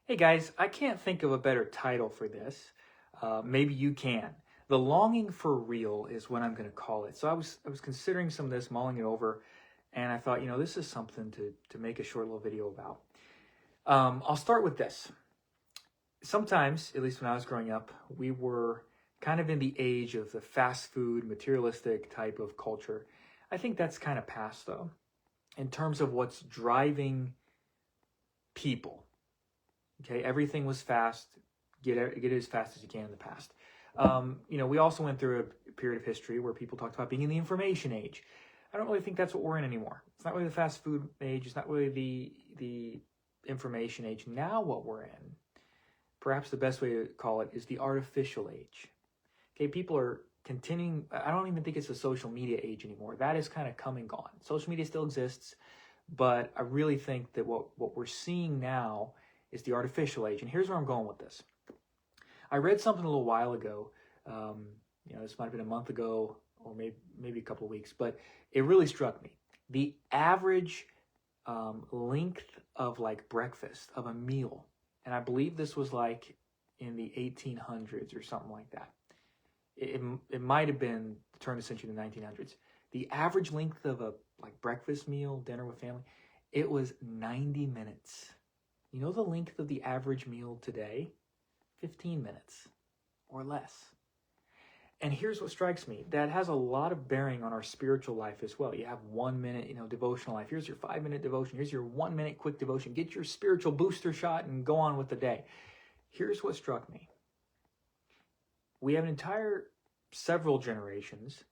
Hey guys, I can't think of a better title for this. Maybe you can. The longing for real is what I'm going to call it. So I was considering some of this, mulling it over, and I thought, this is something to make a short little video about. I'll start with this. Sometimes, at least when I was growing up, we were kind of in the age of the fast food, materialistic type of culture. I think that's kind of past though, in terms of what's driving people. Okay, everything was fast. Get it as fast as you can in the past. We also went through a period of history where people talked about being in the information age. I don't really think that's what we're in anymore. It's not really the fast food age. It's not really the information age. Now what we're in, perhaps the best way to call it, is the artificial age. Okay, people are continuing. I don't even think it's the social media age anymore. That is kind of come and gone. Social media still exists, but I really think that what we're seeing now is the artificial age. And here's where I'm going with this. I read something a little while ago. This might have been a month ago or maybe a couple of weeks, but it really struck me. The average length of like breakfast of a meal, and I believe this was like in the 1800s or something like that. It might have been the turn of the century, the 1900s. The average length of a like breakfast meal, dinner with family, it was 90 minutes. You know the length of the average meal today? 15 minutes or less. And here's what strikes me. That has a lot of bearing on our spiritual life as well. You have 1 minute, devotional life. Here's your 5-minute devotion. Here's your 1 minute quick devotion. Get your spiritual booster shot and go on with the day. Here's what struck me. We have several generations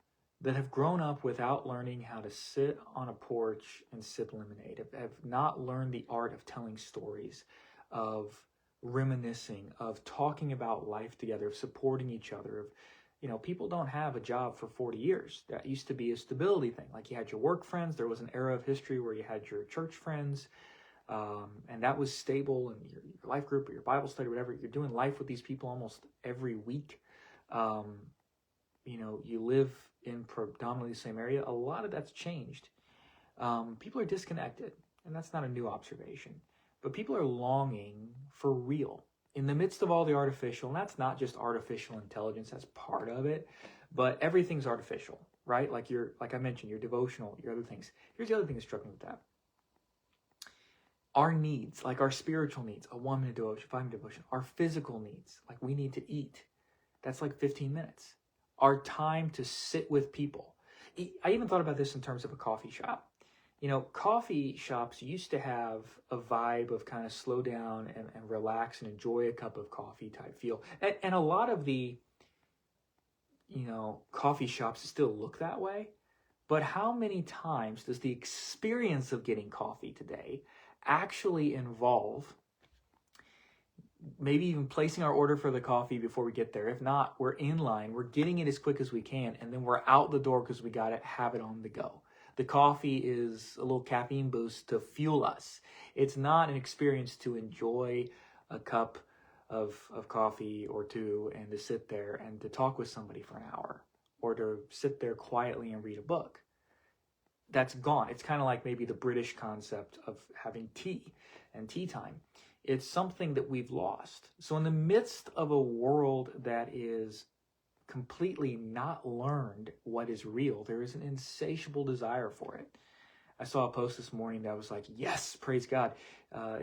that have grown up without learning how to sit on a porch and sip lemonade, have not learned the art of telling stories, of reminiscing, of talking about life together, of supporting each other. People don't have a job for 40 years. That used to be a stability thing. Like you had your work friends. There was an era of history where you had your church friends, and that was stable, and your life group or your Bible study, whatever. You're doing life with these people almost every week. You live in predominantly the same area. A lot of that's changed. People are disconnected, and that's not a new observation. But people are longing for real. In the midst of all the artificial, and that's not just artificial intelligence, that's part of it, but everything's artificial, right? Like I mentioned, your devotional, your other things. Here's the other thing that struck me with that. Our needs, like our spiritual needs, a 1-minute devotion, 5-minute devotion, our physical needs, like we need to eat. That's like 15 minutes. Our time to sit with people. I even thought about this in terms of a coffee shop. Coffee shops used to have a vibe of kind of slow down and relax and enjoy a cup of coffee type feel. And a lot of the, coffee shops still look that way. But how many times does the experience of getting coffee today actually involve maybe even placing our order for the coffee before we get there? If not, we're in line, we're getting it as quick as we can, and then we're out the door because we got to have it on the go. The coffee is a little caffeine boost to fuel us. It's not an experience to enjoy a cup of coffee or two and to sit there and to talk with somebody for an hour or to sit there quietly and read a book. That's gone. It's kind of like maybe the British concept of having tea and tea time. It's something that we've lost. So in the midst of a world that is completely not learned what is real, there is an insatiable desire for it. I saw a post this morning that was like, yes, praise God.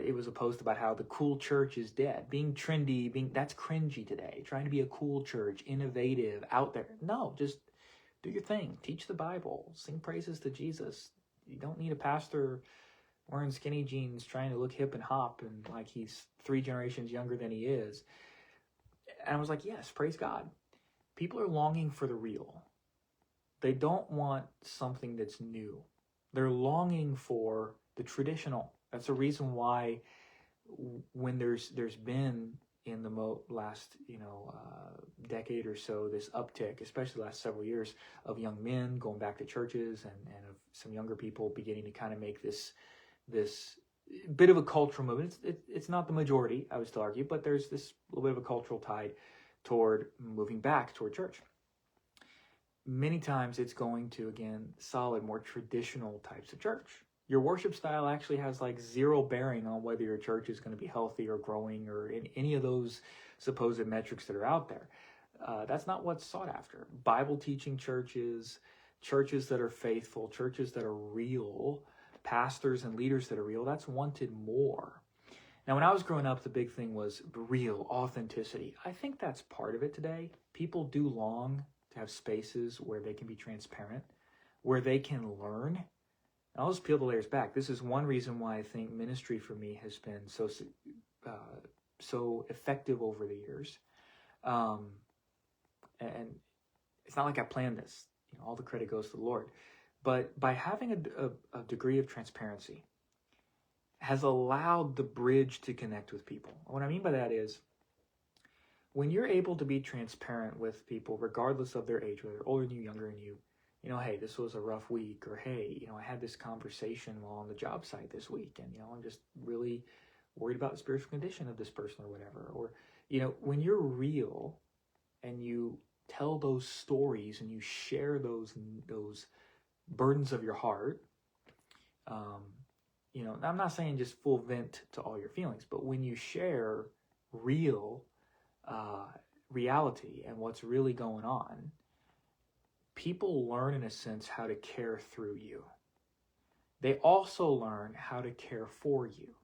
It was a post about how the cool church is dead. Being trendy, that's cringy today. Trying to be a cool church, innovative, out there. No, just do your thing. Teach the Bible. Sing praises to Jesus. You don't need a pastor wearing skinny jeans, trying to look hip and hop and like he's 3 generations younger than he is. And I was like, yes, praise God. People are longing for the real. They don't want something that's new. They're longing for the traditional. That's the reason why when there's been in the last decade or so this uptick, especially the last several years, of young men going back to churches and of some younger people beginning to kind of make this bit of a cultural movement. It's not the majority, I would still argue, but there's this little bit of a cultural tide toward moving back toward church. Many times it's going to, again, solid, more traditional types of church. Your worship style actually has like zero bearing on whether your church is going to be healthy or growing or in any of those supposed metrics that are out there. That's not what's sought after. Bible teaching churches, churches that are faithful, churches that are real, pastors and leaders that are real, that's wanted more. Now, when I was growing up, the big thing was real authenticity. I think that's part of it today. People do long to have spaces where they can be transparent, where they can learn. And I'll just peel the layers back. This is one reason why I think ministry for me has been so effective over the years. And it's not like I planned this. All the credit goes to the Lord. But by having a degree of transparency has allowed the bridge to connect with people. What I mean by that is, when you're able to be transparent with people, regardless of their age, whether they're older than you, younger than you, hey, this was a rough week, or hey, I had this conversation while on the job site this week, and I'm just really worried about the spiritual condition of this person or whatever. Or, when you're real and you tell those stories and you share those burdens of your heart, I'm not saying just full vent to all your feelings, but when you share real reality and what's really going on, people learn, in a sense, how to care through you. They also learn how to care for you.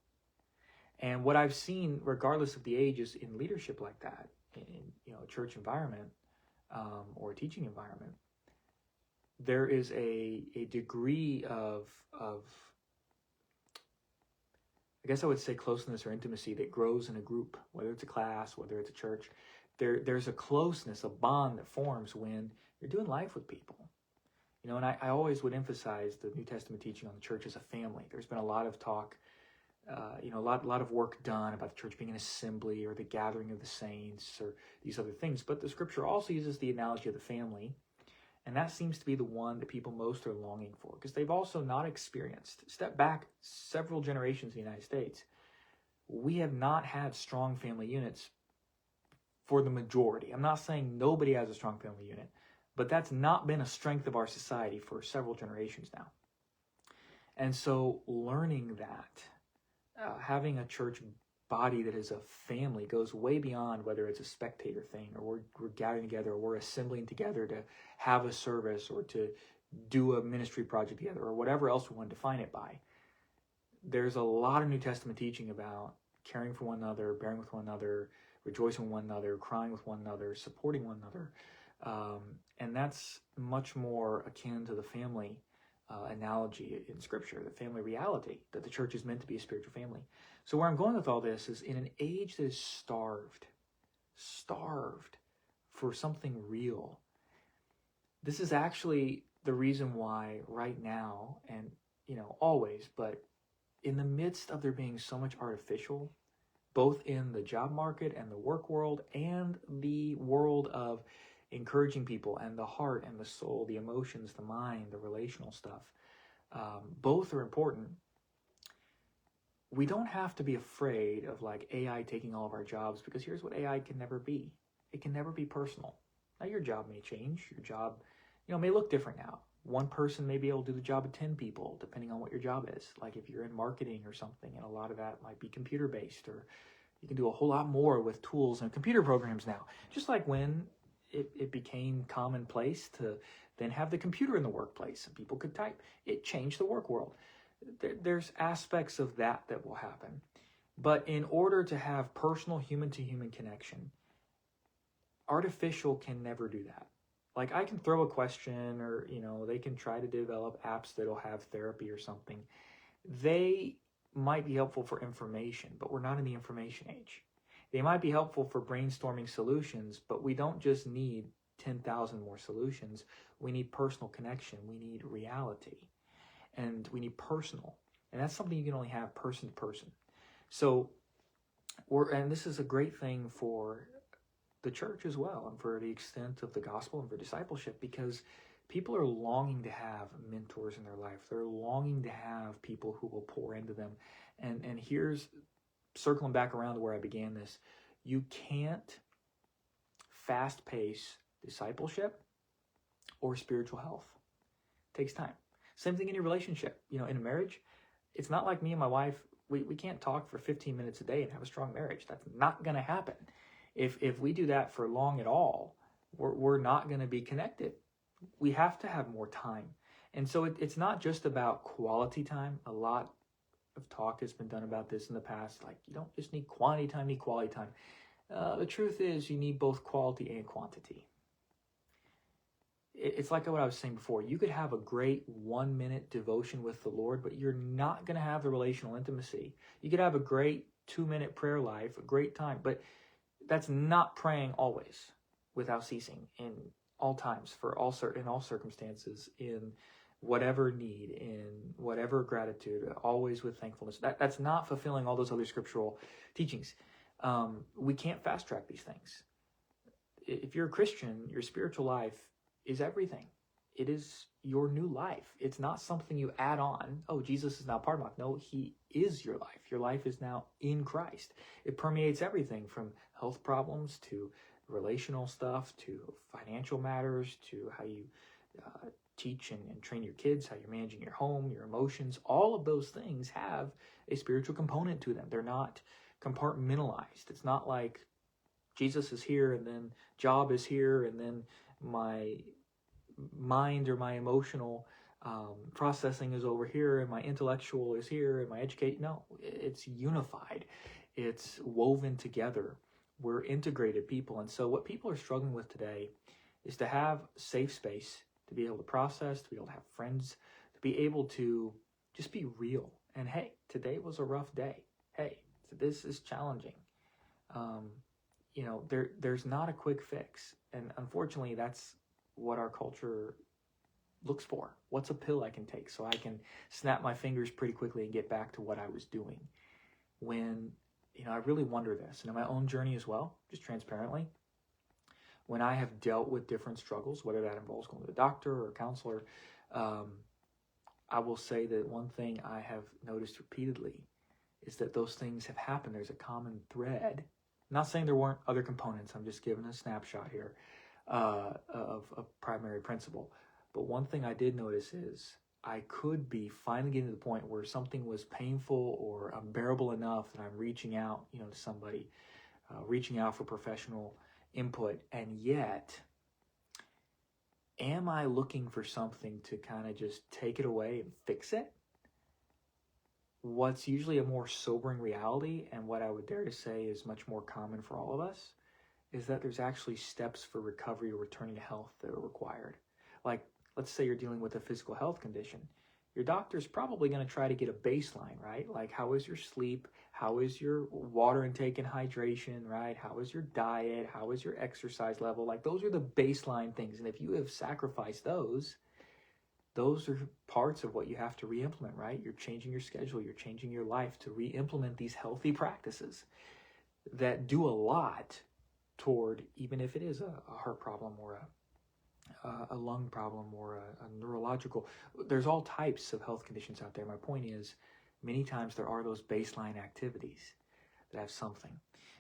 And what I've seen, regardless of the ages, in leadership like that, in a church environment or a teaching environment, there is a degree of I guess I would say closeness or intimacy that grows in a group, whether it's a class, whether it's a church. There's a closeness, a bond that forms when you're doing life with people. And I always would emphasize the New Testament teaching on the church as a family. There's been a lot of talk, a lot of work done about the church being an assembly or the gathering of the saints or these other things. But the scripture also uses the analogy of the family. And that seems to be the one that people most are longing for, because they've also not experienced. Step back several generations in the United States. We have not had strong family units for the majority. I'm not saying nobody has a strong family unit, but that's not been a strength of our society for several generations now. And so learning that, having a church body that is a family, goes way beyond whether it's a spectator thing or we're gathering together or we're assembling together to have a service or to do a ministry project together or whatever else we want to define it by. There's a lot of New Testament teaching about caring for one another, bearing with one another, rejoicing with one another, crying with one another, supporting one another. And that's much more akin to the family analogy in Scripture, the family reality, that the church is meant to be a spiritual family. So where I'm going with all this is, in an age that is starved for something real, this is actually the reason why right now, and always, but in the midst of there being so much artificial, both in the job market and the work world and the world of encouraging people and the heart and the soul, the emotions, the mind, the relational stuff, both are important. We don't have to be afraid of like AI taking all of our jobs, because here's what AI can never be. It can never be personal. Now your job may change. Your job, may look different now. One person may be able to do the job of 10 people, depending on what your job is. Like if you're in marketing or something, and a lot of that might be computer-based, or you can do a whole lot more with tools and computer programs now. Just like when it became commonplace to then have the computer in the workplace and people could type. It changed the work world. There's aspects of that will happen. But in order to have personal human-to-human connection, artificial can never do that. Like I can throw a question, or, they can try to develop apps that'll have therapy or something. They might be helpful for information, but we're not in the information age. They might be helpful for brainstorming solutions, but we don't just need 10,000 more solutions. We need personal connection. We need reality. And we need personal. And that's something you can only have person to person. So, and this is a great thing for the church as well, and for the extent of the gospel and for discipleship, because people are longing to have mentors in their life. They're longing to have people who will pour into them. And here's, circling back around to where I began this, you can't fast-pace discipleship or spiritual health. It takes time. Same thing in your relationship. In a marriage, It's not like me and my wife, we can't talk for 15 minutes a day and have a strong marriage. That's not going to happen. If we do that for long at all, we're not going to be connected. We have to have more time. And so it's not just about quality time. A lot of talk has been done about this in the past. Like, you don't just need quantity time, you need quality time. The truth is, you need both quality and quantity. It's like what I was saying before. You could have a great 1-minute devotion with the Lord, but you're not going to have the relational intimacy. You could have a great 2-minute prayer life, a great time, but that's not praying always without ceasing in all times, in all circumstances, in whatever need, in whatever gratitude, always with thankfulness. That's not fulfilling all those other scriptural teachings. We can't fast track these things. If you're a Christian, your spiritual life is everything. It is your new life. It's not something you add on. Oh, Jesus is now part of my life. No, he is your life. Your life is now in Christ. It permeates everything from health problems to relational stuff to financial matters to how you teach and train your kids, how you're managing your home, your emotions. All of those things have a spiritual component to them. They're not compartmentalized. It's not like Jesus is here and then job is here and then my mind or my emotional processing is over here and my intellectual is here and my education. No, it's unified. It's woven together. We're integrated people. And so what people are struggling with today is to have safe space, to be able to process, to be able to have friends, to be able to just be real. And hey, today was a rough day. Hey, this is challenging. There's not a quick fix. And unfortunately, that's what our culture looks for. What's a pill I can take so I can snap my fingers pretty quickly and get back to what I was doing? When, I really wonder this. And in my own journey as well, just transparently, when I have dealt with different struggles, whether that involves going to the doctor or a counselor, I will say that one thing I have noticed repeatedly is that those things have happened. There's a common thread. I'm not saying there weren't other components. I'm just giving a snapshot here of a primary principle. But one thing I did notice is I could be finally getting to the point where something was painful or unbearable enough that I'm reaching out, to somebody, reaching out for professional input. And yet, am I looking for something to kind of just take it away and fix it? What's usually a more sobering reality, and what I would dare to say is much more common for all of us, is that there's actually steps for recovery or returning to health that are required. Like, let's say you're dealing with a physical health condition. Your doctor's probably going to try to get a baseline, right? Like, how is your sleep? How is your water intake and hydration, right? How is your diet? How is your exercise level? Like, those are the baseline things. And if you have sacrificed those are parts of what you have to re-implement, right? You're changing your schedule. You're changing your life to re-implement these healthy practices that do a lot toward, even if it is a heart problem or a lung problem or a neurological, there's all types of health conditions out there. My point is, many times there are those baseline activities that have something.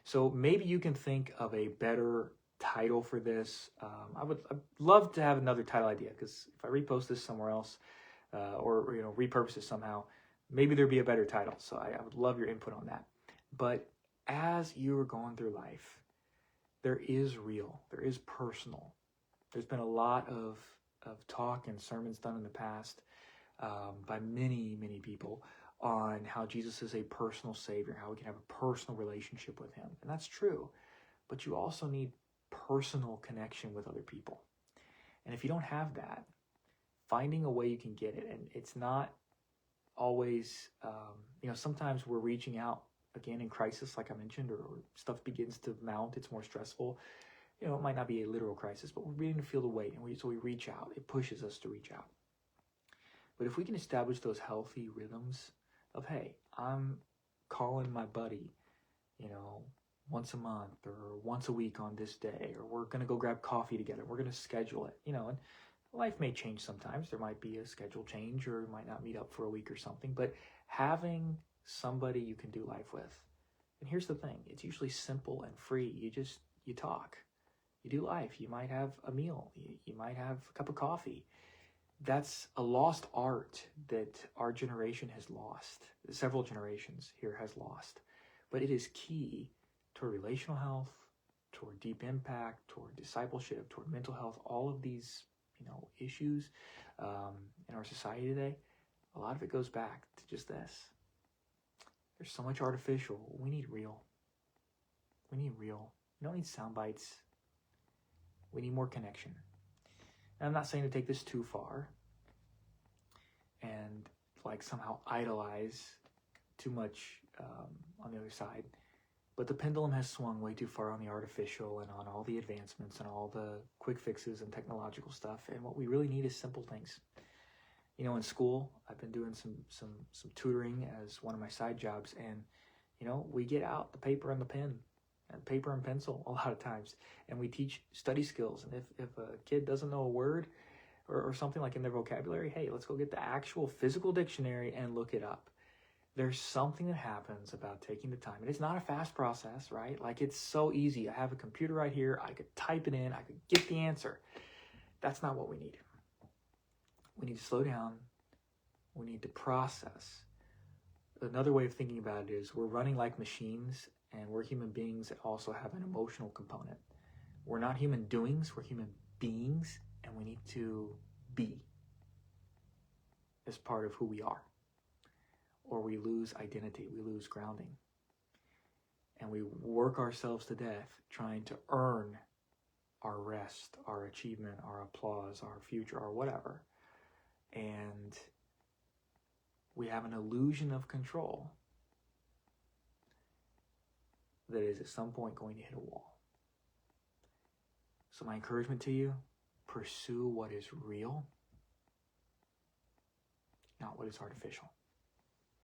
So maybe you can think of a better title for this. I'd love to have another title idea, because if I repost this somewhere else or repurpose it somehow, maybe there'd be a better title. So I would love your input on that. But as you are going through life, there is real, there is personal. There's been a lot of talk and sermons done in the past by many, many people on how Jesus is a personal Savior, how we can have a personal relationship with Him. And that's true. But you also need personal connection with other people. And if you don't have that, finding a way you can get it. And it's not always, sometimes we're reaching out, again, in crisis, like I mentioned, or stuff begins to mount. It's more stressful. It might not be a literal crisis, but we're beginning to feel the weight, and so we reach out. It pushes us to reach out. But if we can establish those healthy rhythms of, hey, I'm calling my buddy, once a month or once a week on this day, or we're going to go grab coffee together. We're going to schedule it, and life may change sometimes. There might be a schedule change, or you might not meet up for a week or something, but having somebody you can do life with. And here's the thing. It's usually simple and free. You talk. You do life. You might have a meal. You might have a cup of coffee. That's a lost art that our generation has lost. Several generations here has lost. But it is key toward relational health, toward deep impact, toward discipleship, toward mental health, all of these, issues in our society today. A lot of it goes back to just this. There's so much artificial. We need real. We need real. We don't need sound bites. We need more connection. And I'm not saying to take this too far and like somehow idolize too much on the other side. But the pendulum has swung way too far on the artificial and on all the advancements and all the quick fixes and technological stuff. And what we really need is simple things. In school, I've been doing some tutoring as one of my side jobs, and we get out the paper and the pen, and paper and pencil a lot of times, and we teach study skills. And if a kid doesn't know a word or something like in their vocabulary, hey, let's go get the actual physical dictionary and look it up. There's something that happens about taking the time, and it's not a fast process, right? Like, it's so easy. I have a computer right here. I could type it in. I could get the answer. That's not what we need. We need to slow down. We need to process. Another way of thinking about it is we're running like machines, and we're human beings that also have an emotional component. We're not human doings, we're human beings, and we need to be as part of who we are. Or we lose identity, we lose grounding. And we work ourselves to death trying to earn our rest, our achievement, our applause, our future, or whatever. And we have an illusion of control that is at some point going to hit a wall. So my encouragement to you, pursue what is real, not what is artificial.